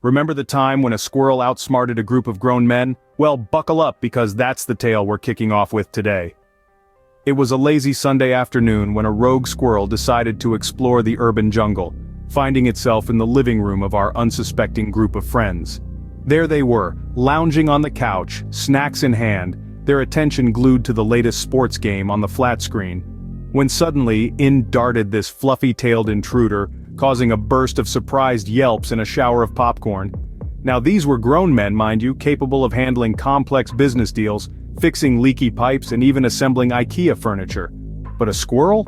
Remember the time when a squirrel outsmarted a group of grown men? Well, buckle up because that's the tale we're kicking off with today. It was a lazy Sunday afternoon when a rogue squirrel decided to explore the urban jungle, finding itself in the living room of our unsuspecting group of friends. There they were, lounging on the couch, snacks in hand, their attention glued to the latest sports game on the flat screen. When suddenly, in darted this fluffy-tailed intruder, causing a burst of surprised yelps and a shower of popcorn. Now these were grown men, mind you, capable of handling complex business deals, fixing leaky pipes and even assembling IKEA furniture. But a squirrel?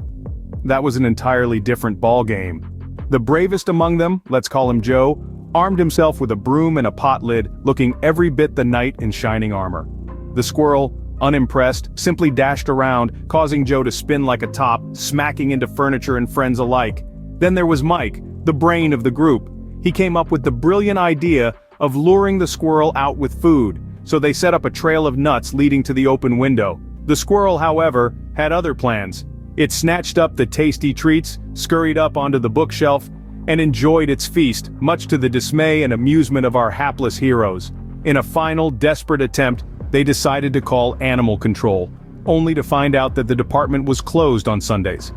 That was an entirely different ballgame. The bravest among them, let's call him Joe, armed himself with a broom and a pot lid, looking every bit the knight in shining armor. The squirrel, unimpressed, simply dashed around, causing Joe to spin like a top, smacking into furniture and friends alike. Then there was Mike, the brain of the group. He came up with the brilliant idea of luring the squirrel out with food, so they set up a trail of nuts leading to the open window. The squirrel, however, had other plans. It snatched up the tasty treats, scurried up onto the bookshelf, and enjoyed its feast, much to the dismay and amusement of our hapless heroes. In a final, desperate attempt, they decided to call animal control, only to find out that the department was closed on Sundays.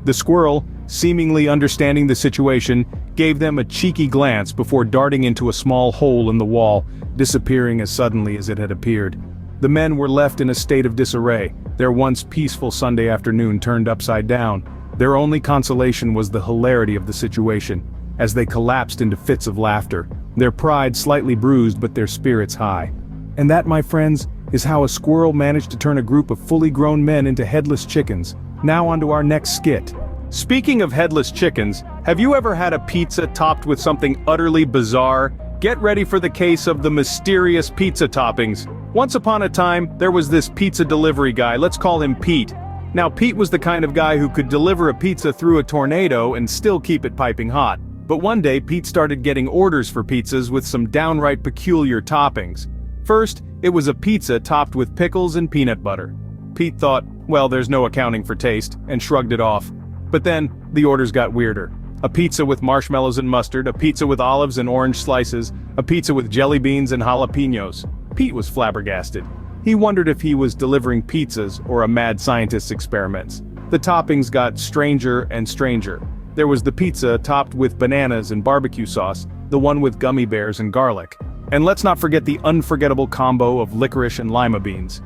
The squirrel, seemingly understanding the situation, gave them a cheeky glance before darting into a small hole in the wall, disappearing as suddenly as it had appeared. The men were left in a state of disarray, their once peaceful Sunday afternoon turned upside down. Their only consolation was the hilarity of the situation, as they collapsed into fits of laughter, their pride slightly bruised but their spirits high. And that, my friends, is how a squirrel managed to turn a group of fully grown men into headless chickens. Now onto our next skit. Speaking of headless chickens, have you ever had a pizza topped with something utterly bizarre? Get ready for the case of the mysterious pizza toppings. Once upon a time, there was this pizza delivery guy, let's call him Pete. Now Pete was the kind of guy who could deliver a pizza through a tornado and still keep it piping hot. But one day Pete started getting orders for pizzas with some downright peculiar toppings. First, it was a pizza topped with pickles and peanut butter. Pete thought, well, there's no accounting for taste, and shrugged it off. But then, the orders got weirder. A pizza with marshmallows and mustard, a pizza with olives and orange slices, a pizza with jelly beans and jalapenos. Pete was flabbergasted. He wondered if he was delivering pizzas or a mad scientist's experiments. The toppings got stranger and stranger. There was the pizza topped with bananas and barbecue sauce, the one with gummy bears and garlic. And let's not forget the unforgettable combo of licorice and lima beans.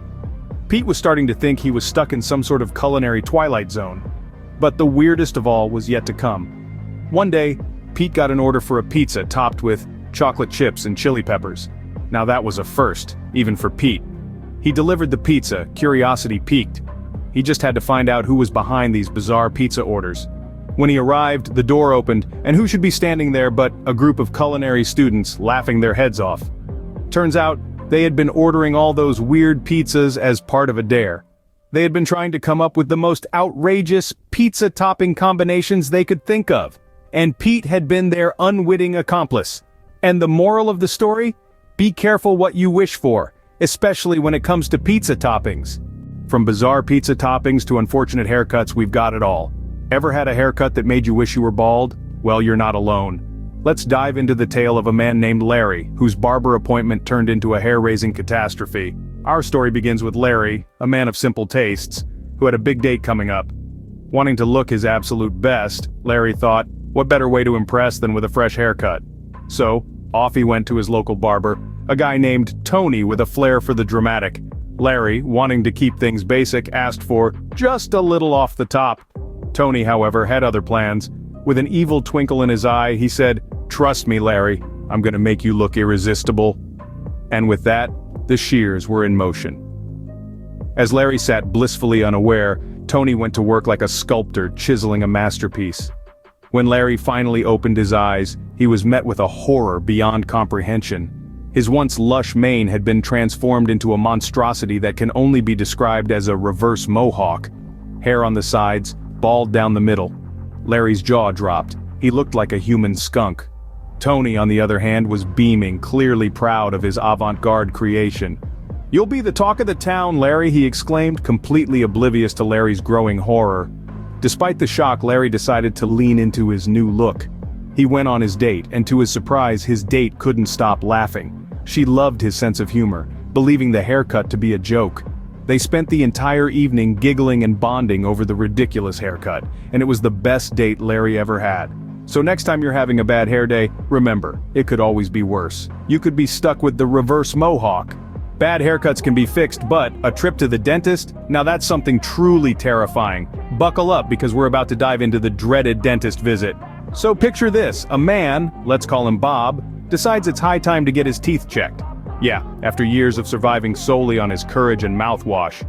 Pete was starting to think he was stuck in some sort of culinary twilight zone. But the weirdest of all was yet to come. One day, Pete got an order for a pizza topped with chocolate chips and chili peppers. Now that was a first, even for Pete. He delivered the pizza, curiosity piqued. He just had to find out who was behind these bizarre pizza orders. When he arrived, the door opened, and who should be standing there but a group of culinary students laughing their heads off. Turns out, they had been ordering all those weird pizzas as part of a dare. They had been trying to come up with the most outrageous pizza topping combinations they could think of. And Pete had been their unwitting accomplice. And the moral of the story? Be careful what you wish for, especially when it comes to pizza toppings. From bizarre pizza toppings to unfortunate haircuts, we've got it all. Ever had a haircut that made you wish you were bald? Well, you're not alone. Let's dive into the tale of a man named Larry, whose barber appointment turned into a hair-raising catastrophe. Our story begins with Larry, a man of simple tastes, who had a big date coming up. Wanting to look his absolute best, Larry thought, what better way to impress than with a fresh haircut? So, off he went to his local barber, a guy named Tony with a flair for the dramatic. Larry, wanting to keep things basic, asked for just a little off the top. Tony, however, had other plans. With an evil twinkle in his eye, he said, "Trust me, Larry, I'm gonna make you look irresistible." And with that, the shears were in motion. As Larry sat blissfully unaware, Tony went to work like a sculptor chiseling a masterpiece. When Larry finally opened his eyes, he was met with a horror beyond comprehension. His once lush mane had been transformed into a monstrosity that can only be described as a reverse mohawk. Hair on the sides, bald down the middle. Larry's jaw dropped. He looked like a human skunk. Tony, on the other hand, was beaming, clearly proud of his avant-garde creation. "You'll be the talk of the town, Larry," he exclaimed, completely oblivious to Larry's growing horror. Despite the shock, Larry decided to lean into his new look. He went on his date, and to his surprise, his date couldn't stop laughing. She loved his sense of humor, believing the haircut to be a joke. They spent the entire evening giggling and bonding over the ridiculous haircut, and it was the best date Larry ever had. So next time you're having a bad hair day, remember, it could always be worse. You could be stuck with the reverse mohawk. Bad haircuts can be fixed, but a trip to the dentist? Now that's something truly terrifying. Buckle up because we're about to dive into the dreaded dentist visit. So picture this, a man, let's call him Bob, decides it's high time to get his teeth checked. Yeah, after years of surviving solely on his courage and mouthwash.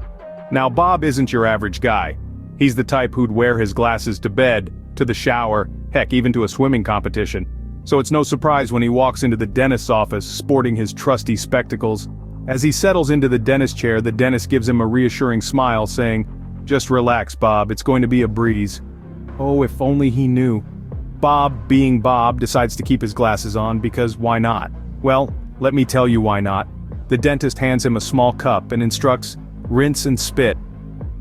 Now Bob isn't your average guy. He's the type who'd wear his glasses to bed, to the shower, heck, even to a swimming competition. So it's no surprise when he walks into the dentist's office sporting his trusty spectacles. As he settles into the dentist chair, the dentist gives him a reassuring smile, saying, "Just relax, Bob, it's going to be a breeze." Oh, if only he knew. Bob, being Bob, decides to keep his glasses on because why not? Well, let me tell you why not. The dentist hands him a small cup and instructs, "Rinse and spit."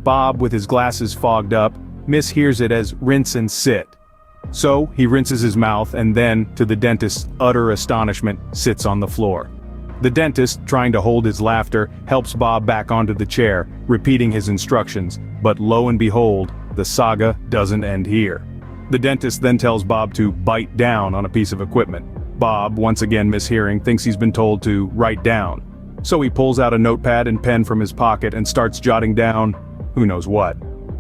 Bob, with his glasses fogged up, mishears it as "rinse and sit." So, he rinses his mouth and then, to the dentist's utter astonishment, sits on the floor. The dentist, trying to hold his laughter, helps Bob back onto the chair, repeating his instructions, but lo and behold, the saga doesn't end here. The dentist then tells Bob to bite down on a piece of equipment. Bob, once again mishearing, thinks he's been told to write down. So he pulls out a notepad and pen from his pocket and starts jotting down who knows what.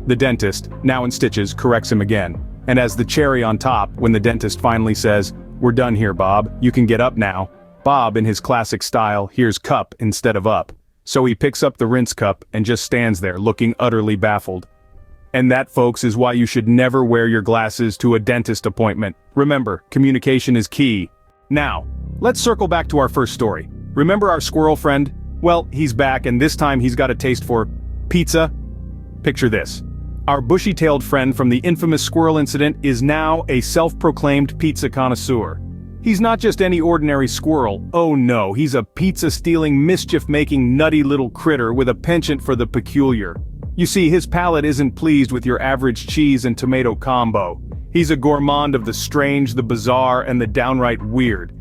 The dentist, now in stitches, corrects him again. And as the cherry on top, when the dentist finally says, "We're done here, Bob, you can get up now," Bob, in his classic style, hears cup instead of up. So he picks up the rinse cup and just stands there looking utterly baffled. And that, folks, is why you should never wear your glasses to a dentist appointment. Remember, communication is key. Now, let's circle back to our first story. Remember our squirrel friend? Well, he's back, and this time he's got a taste for pizza. Picture this. Our bushy-tailed friend from the infamous squirrel incident is now a self-proclaimed pizza connoisseur. He's not just any ordinary squirrel, oh no, he's a pizza-stealing, mischief-making, nutty little critter with a penchant for the peculiar. You see, his palate isn't pleased with your average cheese and tomato combo. He's a gourmand of the strange, the bizarre, and the downright weird.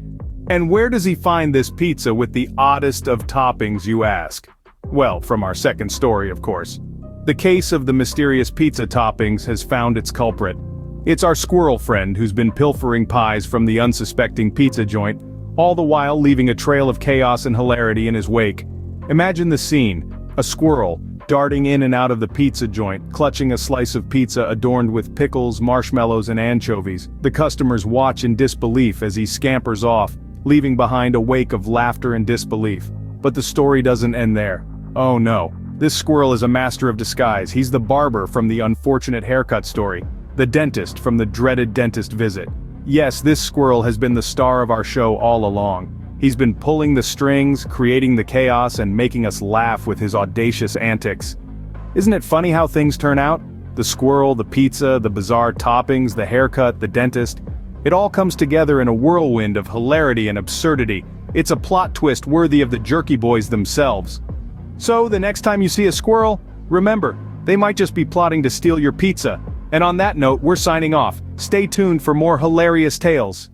And where does he find this pizza with the oddest of toppings, you ask? Well, from our second story, of course. The case of the mysterious pizza toppings has found its culprit. It's our squirrel friend who's been pilfering pies from the unsuspecting pizza joint, all the while leaving a trail of chaos and hilarity in his wake. Imagine the scene, a squirrel, darting in and out of the pizza joint, clutching a slice of pizza adorned with pickles, marshmallows, and anchovies. The customers watch in disbelief as he scampers off, leaving behind a wake of laughter and disbelief. But the story doesn't end there. Oh no. This squirrel is a master of disguise. He's the barber from the unfortunate haircut story. The dentist from the dreaded dentist visit. Yes, this squirrel has been the star of our show all along. He's been pulling the strings, creating the chaos, and making us laugh with his audacious antics. Isn't it funny how things turn out? The squirrel, the pizza, the bizarre toppings, the haircut, the dentist. It all comes together in a whirlwind of hilarity and absurdity. It's a plot twist worthy of the Jerky boys themselves. So, the next time you see a squirrel, remember, they might just be plotting to steal your pizza. And on that note, we're signing off. Stay tuned for more hilarious tales.